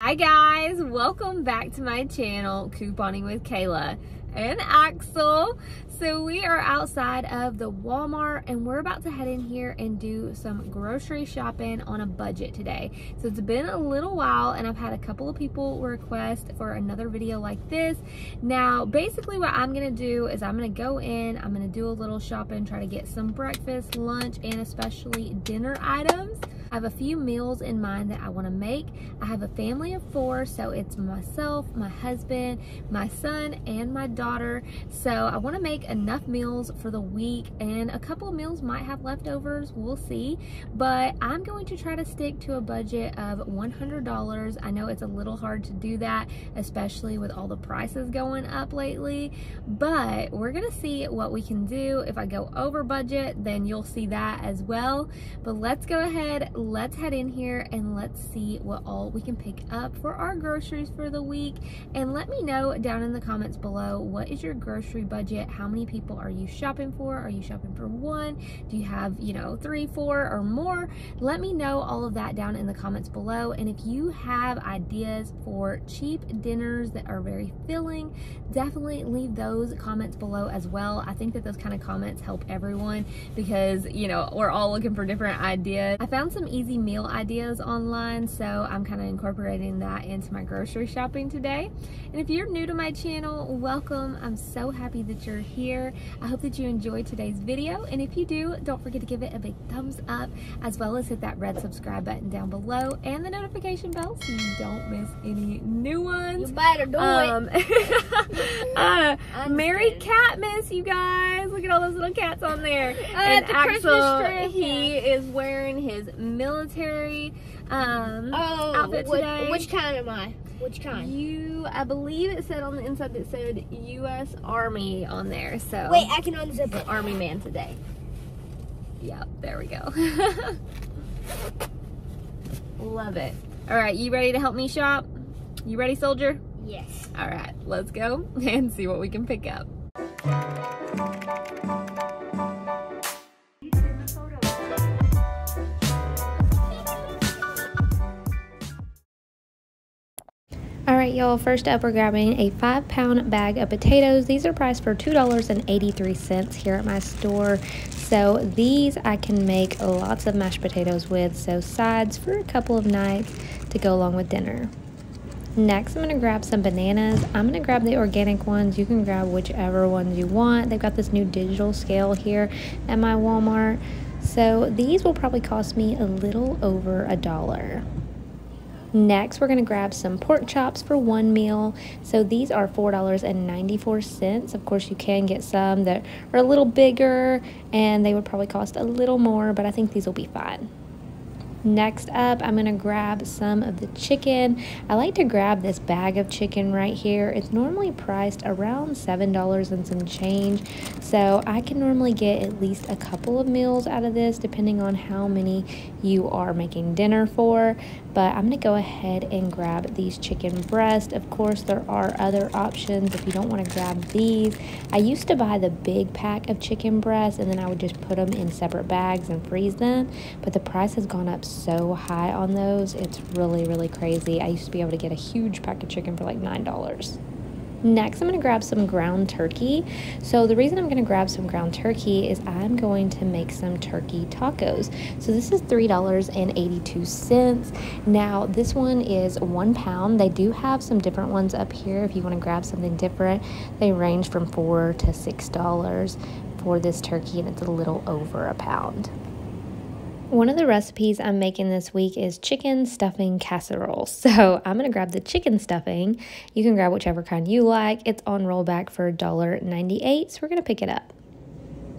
Hi guys, welcome back to my channel, Couponing with Kayla and Axel. So we are outside of the Walmart and we're about to head in here and do some grocery shopping on a budget today. So it's been a little while and I've had a couple of people request for another video like this. Now basically what I'm gonna do is I'm gonna go in, I'm gonna do a little shopping, try to get some breakfast, lunch, and especially dinner items. I have a few meals in mind that I want to make. I have a family of 4, so it's myself, my husband, my son, and my daughter. So I want to make enough meals for the week, and a couple of meals might have leftovers, we'll see. But I'm going to try to stick to a budget of $100. I know it's a little hard to do that, especially with all the prices going up lately, but we're gonna see what we can do. If I go over budget, then you'll see that as well. But let's go ahead, let's head in here and let's see what all we can pick up for our groceries for the week. And let me know down in the comments below, what is your grocery budget? How many people are you shopping for? Are you shopping for 1? Do you have, 3, 4 or more? Let me know all of that down in the comments below. And if you have ideas for cheap dinners that are very filling, definitely leave those comments below as well. I think that those kind of comments help everyone because, we're all looking for different ideas. I found some easy meal ideas online, so I'm kind of incorporating that into my grocery shopping today. And if you're new to my channel, welcome. I'm so happy that you're here. I hope that you enjoyed today's video, and if you do, don't forget to give it a big thumbs up, as well as hit that red subscribe button down below and the notification bell so you don't miss any new ones. You better do it. Merry Catmas, you guys. Look at all those little cats on there. And the Axel, Christmas tree. he is wearing his military outfit today. Which kind am I? Which kind? I believe it said on the inside that said U.S. Army on there. So wait, I can unzip it. Army man today. Yep, there we go. Love it. All right, you ready to help me shop? You ready, soldier? Yes. All right, let's go and see what we can pick up. Alright y'all, first up we're grabbing a 5-pound bag of potatoes. These are priced for $2.83 here at my store. So these I can make lots of mashed potatoes with, so sides for a couple of nights to go along with dinner. Next, I'm going to grab some bananas. I'm going to grab the organic ones. You can grab whichever ones you want. They've got this new digital scale here at my Walmart. So these will probably cost me a little over $1. Next, we're going to grab some pork chops for 1 meal. So these are $4.94. Of course, you can get some that are a little bigger and they would probably cost a little more, but I think these will be fine. Next up, I'm going to grab some of the chicken. I like to grab this bag of chicken right here. It's normally priced around $7 and some change. So I can normally get at least a couple of meals out of this depending on how many you are making dinner for. But I'm going to go ahead and grab these chicken breasts. Of course, there are other options if you don't want to grab these. I used to buy the big pack of chicken breasts and then I would just put them in separate bags and freeze them. But the price has gone up so high on those. It's really crazy. I used to be able to get a huge pack of chicken for like $9. Next, I'm going to grab some ground turkey. So the reason I'm going to grab some ground turkey is I'm going to make some turkey tacos. So this is $3.82. Now this one is 1 pound. They do have some different ones up here if you want to grab something different. They range from $4 to $6 for this turkey, and it's a little over a pound. One of the recipes I'm making this week is chicken stuffing casserole. So I'm going to grab the chicken stuffing. You can grab whichever kind you like. It's on rollback for $1.98, so we're going to pick it up.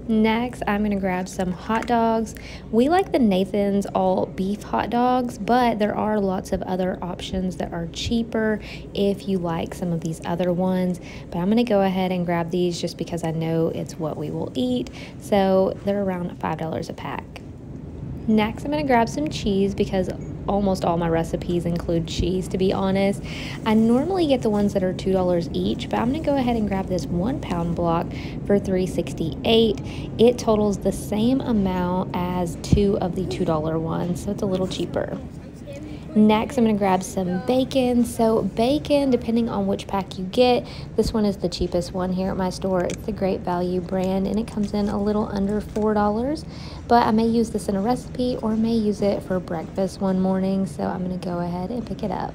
Next, I'm going to grab some hot dogs. We like the Nathan's all beef hot dogs, but there are lots of other options that are cheaper if you like some of these other ones. But I'm going to go ahead and grab these just because I know it's what we will eat. So they're around $5 a pack. Next, I'm going to grab some cheese because almost all my recipes include cheese, to be honest. I normally get the ones that are $2 each, but I'm going to go ahead and grab this 1 pound block for $3.68. It totals the same amount as 2 of the $2 ones, so it's a little cheaper. Next, I'm going to grab some bacon. So bacon, depending on which pack you get, this one is the cheapest one here at my store. It's the Great Value brand, and it comes in a little under $4. But I may use this in a recipe or may use it for breakfast one morning, so I'm going to go ahead and pick it up.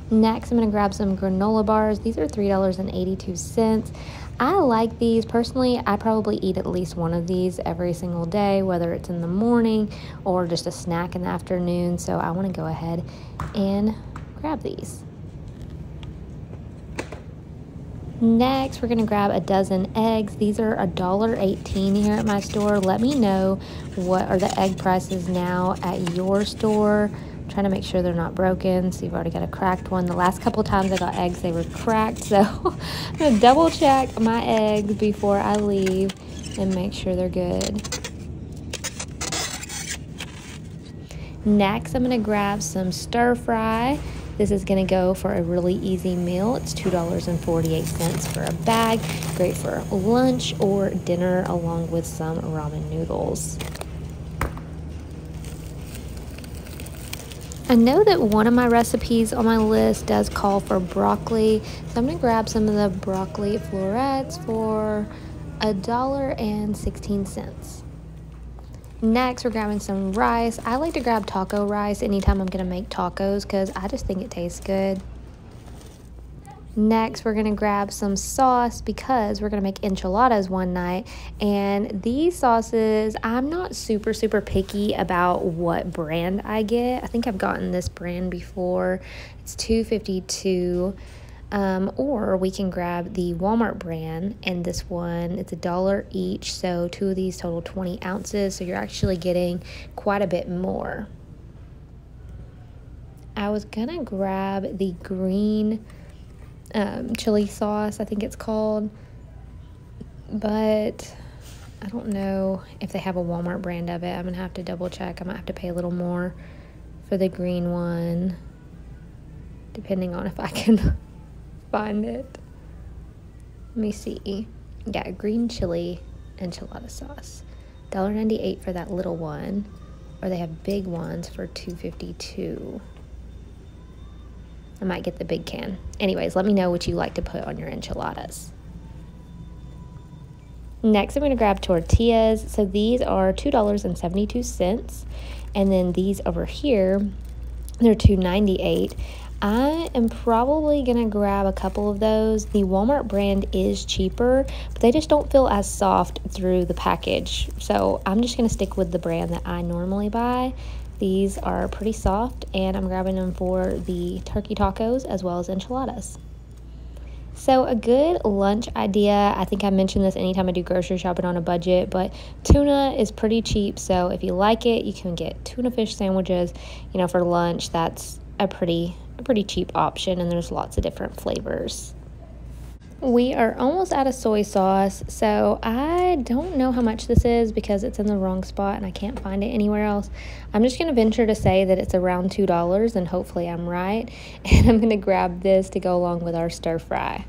Next, I'm going to grab some granola bars. These are $3.82. I like these. Personally, I probably eat at least one of these every single day, whether it's in the morning or just a snack in the afternoon. So I want to go ahead and grab these. Next, we're going to grab a dozen eggs. These are $1.18 here at my store. Let me know what are the egg prices now at your store. Trying to make sure they're not broken. So you've already got a cracked one. The last couple times I got eggs, they were cracked. So I'm going to double check my eggs before I leave and make sure they're good. Next, I'm going to grab some stir fry. This is going to go for a really easy meal. It's $2.48 for a bag. Great for lunch or dinner along with some ramen noodles. I know that one of my recipes on my list does call for broccoli, so I'm going to grab some of the broccoli florets for $1.16. Next, we're grabbing some rice. I like to grab taco rice anytime I'm going to make tacos because I just think it tastes good. Next, we're going to grab some sauce because we're going to make enchiladas one night. And these sauces, I'm not super picky about what brand I get. I think I've gotten this brand before. It's $2.52. Or we can grab the Walmart brand, and this one, it's $1 each. So 2 of these total 20 ounces. So you're actually getting quite a bit more. I was going to grab the green chili sauce, I think it's called, but I don't know if they have a Walmart brand of it. I'm gonna have to double check. I might have to pay a little more for the green one, depending on if I can find it. Let me see. Yeah, green chili enchilada sauce, $1.98 for that little one, or they have big ones for $2.52. I might get the big can. Anyways, let me know what you like to put on your enchiladas. Next, I'm going to grab tortillas. So these are $2.72. And then these over here, they're $2.98. I am probably going to grab a couple of those. The Walmart brand is cheaper, but they just don't feel as soft through the package. So I'm just going to stick with the brand that I normally buy. These are pretty soft, and I'm grabbing them for the turkey tacos as well as enchiladas. So a good lunch idea, I think I mentioned this anytime I do grocery shopping on a budget, but tuna is pretty cheap. So if you like it, you can get tuna fish sandwiches, for lunch. That's a pretty cheap option, and there's lots of different flavors. We are almost out of soy sauce, so I don't know how much this is because it's in the wrong spot and I can't find it anywhere else. I'm just going to venture to say that it's around $2, and hopefully I'm right. And I'm going to grab this to go along with our stir fry.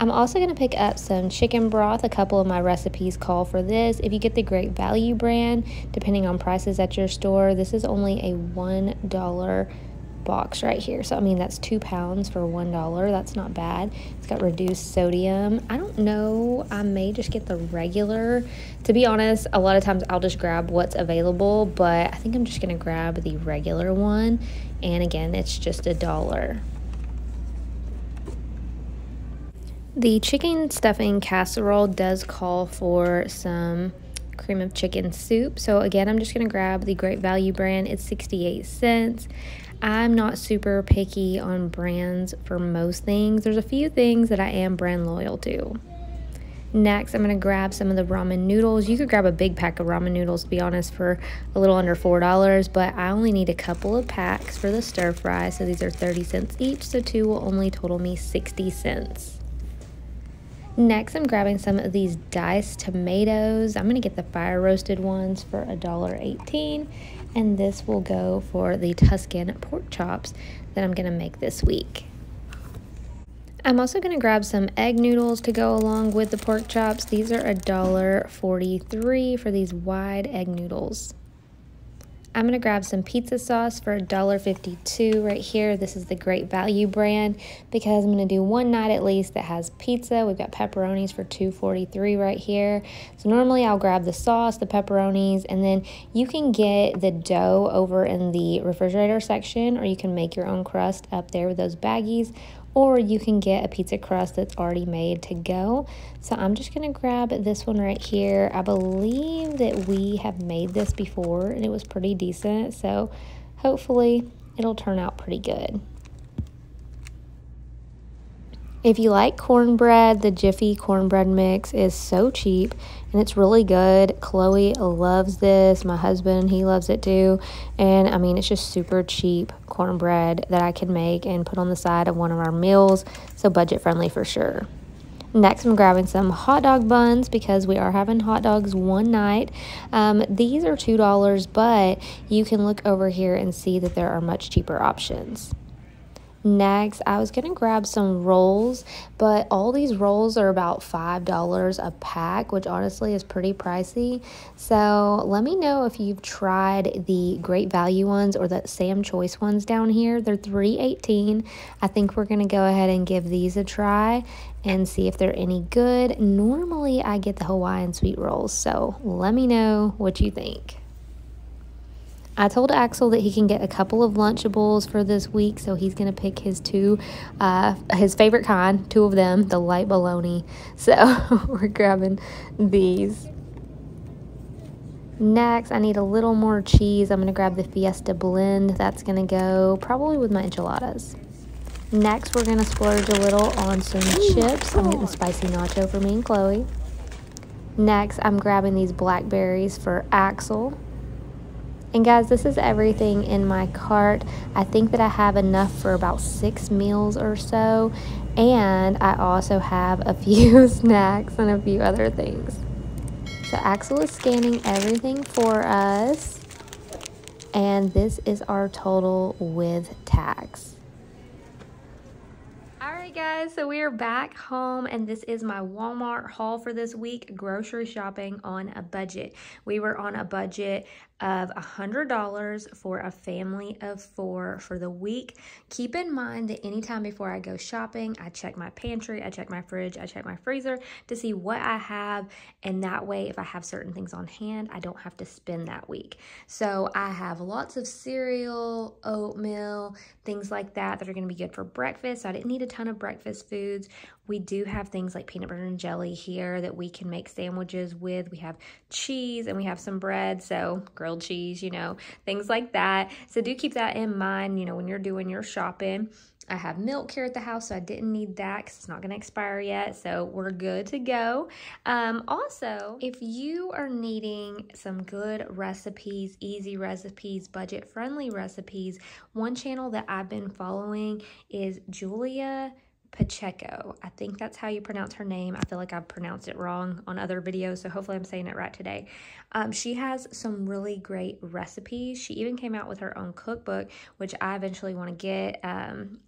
I'm also going to pick up some chicken broth. A couple of my recipes call for this. If you get the Great Value brand, depending on prices at your store, this is only a $1 box right here. So that's 2 pounds for $1. That's not bad. It's got reduced sodium. I don't know, I may just get the regular. To be honest, a lot of times I'll just grab what's available, but I think I'm just gonna grab the regular one, and again, it's just $1. The chicken stuffing casserole does call for some cream of chicken soup. So again, I'm just gonna grab the Great Value brand. It's 68 cents. I'm not super picky on brands for most things. There's a few things that I am brand loyal to. Next, I'm going to grab some of the ramen noodles. You could grab a big pack of ramen noodles, to be honest, for a little under $4, but I only need a couple of packs for the stir fry, so these are 30 cents each, so 2 will only total me 60 cents. Next, I'm grabbing some of these diced tomatoes. I'm going to get the fire roasted ones for $1.18, and this will go for the Tuscan pork chops that I'm going to make this week. I'm also going to grab some egg noodles to go along with the pork chops. These are $1.43 for these wide egg noodles. I'm going to grab some pizza sauce for $1.52 right here. This is the Great Value brand because I'm going to do one night at least that has pizza. We've got pepperonis for $2.43 right here. So normally I'll grab the sauce, the pepperonis, and then you can get the dough over in the refrigerator section, or you can make your own crust up there with those baggies, or you can get a pizza crust that's already made to go. So I'm just gonna grab this one right here. I believe that we have made this before and it was pretty decent, so hopefully it'll turn out pretty good. If you like cornbread, the Jiffy cornbread mix is so cheap and it's really good. Chloe loves this. My husband, he loves it too. And I mean, it's just super cheap cornbread that I can make and put on the side of one of our meals. So budget friendly for sure. Next, I'm grabbing some hot dog buns because we are having hot dogs one night. These are $2, but you can look over here and see that there are much cheaper options. Next, I was going to grab some rolls, but all these rolls are about $5 a pack, which honestly is pretty pricey. So let me know if you've tried the Great Value ones or the Sam Choice ones down here. They're $3.18. I think we're going to go ahead and give these a try and see if they're any good. Normally, I get the Hawaiian sweet rolls, so let me know what you think. I told Axel that he can get a couple of Lunchables for this week, so he's going to pick his his favorite kind, two of them, the light bologna. So we're grabbing these. Next, I need a little more cheese. I'm going to grab the Fiesta blend. That's going to go probably with my enchiladas. Next, we're going to splurge a little on some chips. I'm getting spicy nacho for me and Chloe. Next, I'm grabbing these blackberries for Axel. And guys, this is everything in my cart. I think that I have enough for about 6 meals or so. And I also have a few snacks and a few other things. So Axel is scanning everything for us. And this is our total with tax. Alright guys, so we are back home and this is my Walmart haul for this week, grocery shopping on a budget. We were on a budget of $100 for a family of 4 for the week. Keep in mind that anytime before I go shopping, I check my pantry, I check my fridge, I check my freezer to see what I have, and that way if I have certain things on hand, I don't have to spend that week. So I have lots of cereal, oatmeal, things like that that are going to be good for breakfast. So I didn't need a ton of breakfast foods. We do have things like peanut butter and jelly here that we can make sandwiches with. We have cheese and we have some bread, so grilled cheese, you know, things like that. So do keep that in mind, you know, when you're doing your shopping. I have milk here at the house, so I didn't need that because it's not going to expire yet, so we're good to go. Also, if you are needing some good recipes, easy recipes, budget-friendly recipes, one channel that I've been following is Julia Pacheco. I think that's how you pronounce her name. I feel like I've pronounced it wrong on other videos, so hopefully I'm saying it right today. She has some really great recipes. She even came out with her own cookbook, which I eventually want to get,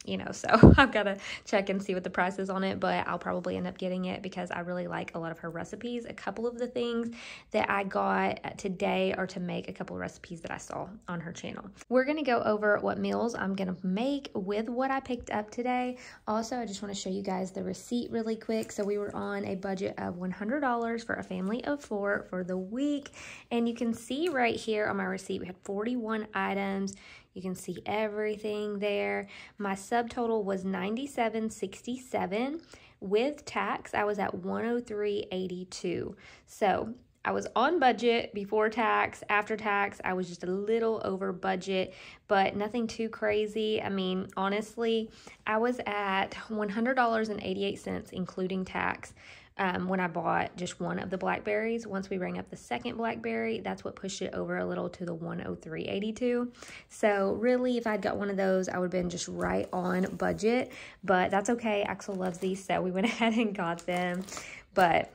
you know, so I've got to check and see what the price is on it, but I'll probably end up getting it because I really like a lot of her recipes. A couple of the things that I got today are to make a couple of recipes that I saw on her channel. We're going to go over what meals I'm going to make with what I picked up today. Also, I just want to show you guys the receipt really quick. So we were on a budget of $100 for a family of 4 for the week. And you can see right here on my receipt, we had 41 items. You can see everything there. My subtotal was $97.67. With tax, I was at $103.82. So I was on budget before tax. After tax, I was just a little over budget, but nothing too crazy. I mean, honestly, I was at $100.88, including tax, when I bought just one of the blackberries. Once we rang up the second blackberry, that's what pushed it over a little to the $103.82. So really, if I'd got one of those, I would have been just right on budget, but that's okay. Axel loves these, so we went ahead and got them. But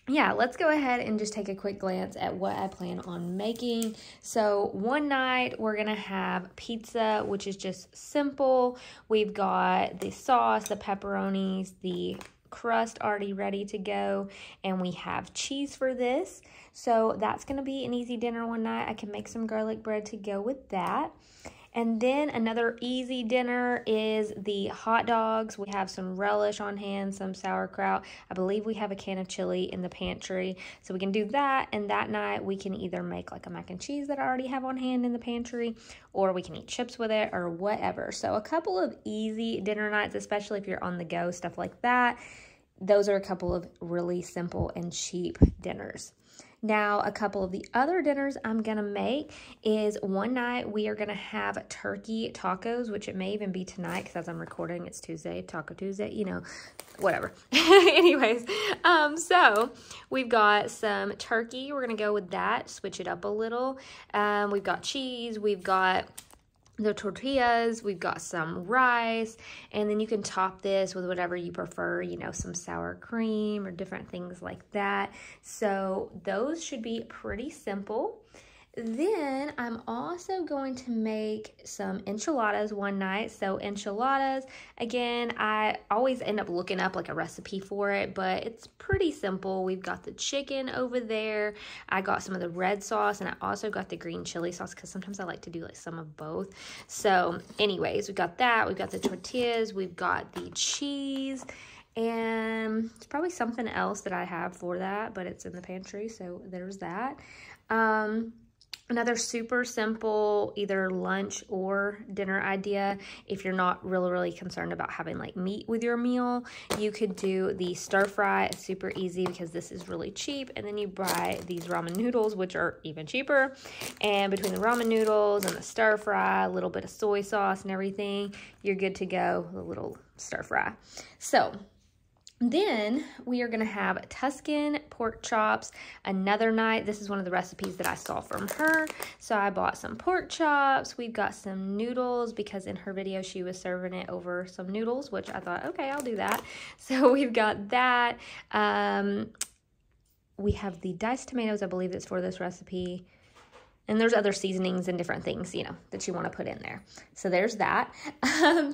yeah, let's go ahead and just take a quick glance at what I plan on making. So one night we're gonna have pizza, which is just simple. We've got the sauce, the pepperonis, the crust already ready to go, and we have cheese for this. So that's going to be an easy dinner one night. I can make some garlic bread to go with that. And then another easy dinner is the hot dogs. We have some relish on hand, some sauerkraut. I believe we have a can of chili in the pantry. So we can do that, and that night we can either make like a mac and cheese that I already have on hand in the pantry, or we can eat chips with it or whatever. So a couple of easy dinner nights, especially if you're on the go, stuff like that. Those are a couple of really simple and cheap dinners. Now, a couple of the other dinners I'm going to make is one night we are going to have turkey tacos, which it may even be tonight because as I'm recording, it's Tuesday, Taco Tuesday, you know, whatever. Anyways, so we've got some turkey. We're going to go with that, switch it up a little. We've got cheese. We've got the tortillas, we've got some rice, and then you can top this with whatever you prefer, you know, some sour cream or different things like that. So those should be pretty simple. Then I'm also going to make some enchiladas one night. So enchiladas, again, I always end up looking up like a recipe for it, but it's pretty simple. We've got the chicken over there. I got some of the red sauce, and I also got the green chili sauce because sometimes I like to do like some of both. So anyways, we've got that. We've got the tortillas. We've got the cheese. And it's probably something else that I have for that, but it's in the pantry. So there's that. Another super simple either lunch or dinner idea, if you're not really concerned about having like meat with your meal, you could do the stir fry. It's super easy because this is really cheap, and then you buy these ramen noodles, which are even cheaper, and between the ramen noodles and the stir fry, a little bit of soy sauce and everything, you're good to go, a little stir fry. So then we are going to have Tuscan pork chops another night. This is one of the recipes that I saw from her. So I bought some pork chops. We've got some noodles because in her video she was serving it over some noodles, which I thought, okay, I'll do that. So we've got that. We have the diced tomatoes, I believe that's for this recipe. And there's other seasonings and different things, you know, that you want to put in there. So there's that.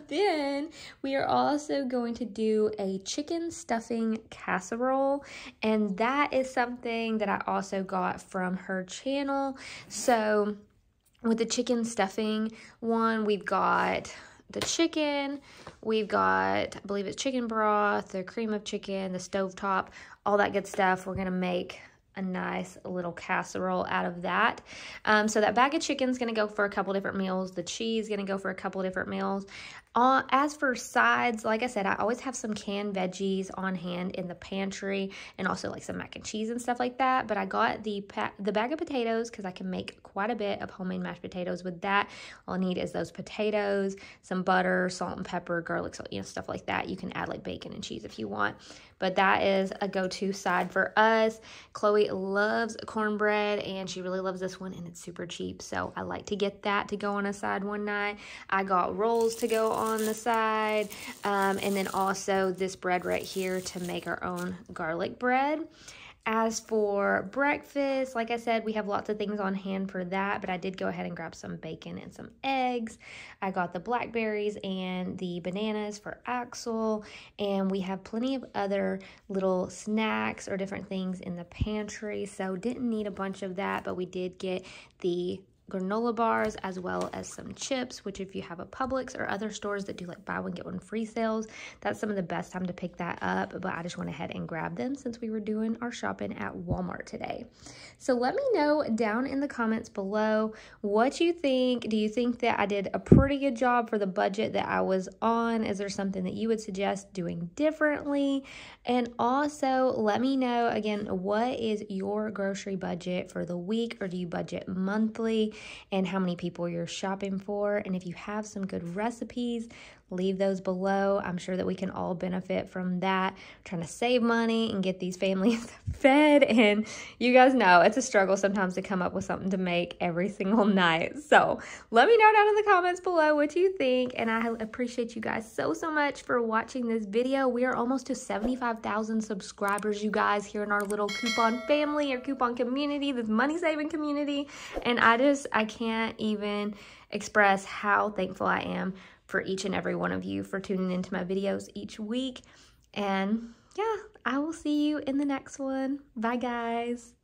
Then we are also going to do a chicken stuffing casserole. And that is something that I also got from her channel. So with the chicken stuffing one, we've got the chicken, we've got, I believe it's chicken broth, the cream of chicken, the stovetop, all that good stuff. We're going to make a nice little casserole out of that. So that bag of chicken is going to go for a couple different meals. The cheese is going to go for a couple different meals. As for sides, like I said, I always have some canned veggies on hand in the pantry, and also like some mac and cheese and stuff like that. But I got the bag of potatoes because I can make quite a bit of homemade mashed potatoes with that. All I need is those potatoes, some butter, salt and pepper, garlic, salt, you know, stuff like that. You can add like bacon and cheese if you want. But that is a go-to side for us. Chloe loves cornbread, and she really loves this one, and it's super cheap. So I like to get that to go on a side one night. I got rolls to go on the side, and then also this bread right here to make our own garlic bread. As for breakfast, like I said, we have lots of things on hand for that, but I did go ahead and grab some bacon and some eggs. I got the blackberries and the bananas for Axel, and we have plenty of other little snacks or different things in the pantry, so didn't need a bunch of that, but we did get the granola bars as well as some chips, which if you have a Publix or other stores that do like buy one get one free sales, that's some of the best time to pick that up. But I just went ahead and grabbed them since we were doing our shopping at Walmart today. So let me know down in the comments below what you think. Do you think that I did a pretty good job for the budget that I was on? Is there something that you would suggest doing differently? And also let me know again, what is your grocery budget for the week, or do you budget monthly? And how many people you're shopping for, and if you have some good recipes, leave those below. I'm sure that we can all benefit from that. I'm trying to save money and get these families fed, and you guys know it's a struggle sometimes to come up with something to make every single night. So let me know down in the comments below what you think, and I appreciate you guys so much for watching this video. We are almost to 75,000 subscribers, you guys, here in our little coupon family or coupon community, this money-saving community, and I can't even express how thankful I am for each and every one of you for tuning into my videos each week. And yeah, I will see you in the next one. Bye, guys.